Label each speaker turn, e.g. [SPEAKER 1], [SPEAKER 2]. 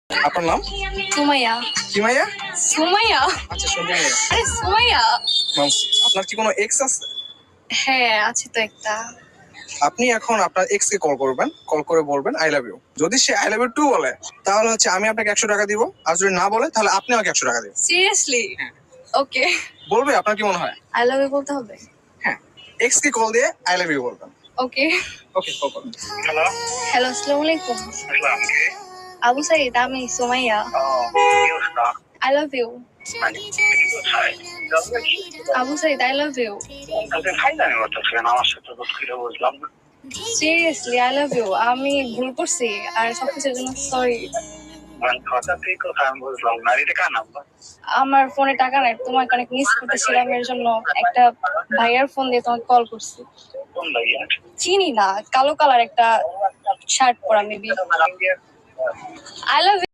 [SPEAKER 1] আপনার নাম?
[SPEAKER 2] সুমাইয়া।
[SPEAKER 1] কি মাইয়া?
[SPEAKER 2] সুমাইয়া।
[SPEAKER 1] আচ্ছা, সুমাইয়া।
[SPEAKER 2] আরে সুমাইয়া।
[SPEAKER 1] আপনার কি কোনো এক্স আছে?
[SPEAKER 2] হ্যাঁ, আছে তো একটা।
[SPEAKER 1] আপনি এখন আপনার এক্স কে কল করবেন, কল করে বলবেন আই লাভ ইউ। যদি say I love you two বলে তাহলে হচ্ছে আমি আপনাকে 100 টাকা দিব, আর যদি না বলে তাহলে আপনি আমাকে 100 টাকা দিবেন।
[SPEAKER 2] সিরিয়াসলি? ওকে।
[SPEAKER 1] বলবে? আপনার কি মনে হয়?
[SPEAKER 2] আই লাভ ইউ বলতে হবে?
[SPEAKER 1] হ্যাঁ, এক্স কে কল দিয়ে আই লাভ ইউ বলবেন।
[SPEAKER 2] ওকে।
[SPEAKER 1] ওকে, কল করুন। হ্যালো।
[SPEAKER 2] হ্যালো, আসসালামু আলাইকুম।
[SPEAKER 1] আসসালাম।
[SPEAKER 2] আবু সাইদ, আমি Sumaiya. I love you. Abu Saeed, I love you. Seriously, I love you. আমি ভুল করছি আর সবকিছুর জন্য সরি। আমার ফোনে টাকা নাই, তোমাকে অনেক মিস করতেছিলাম, এর জন্য একটা ভাইয়ার ফোন দিয়ে তোমাকে কল করছি। চিনি না, কালো কালার একটা শার্ট পরা মেবি। I love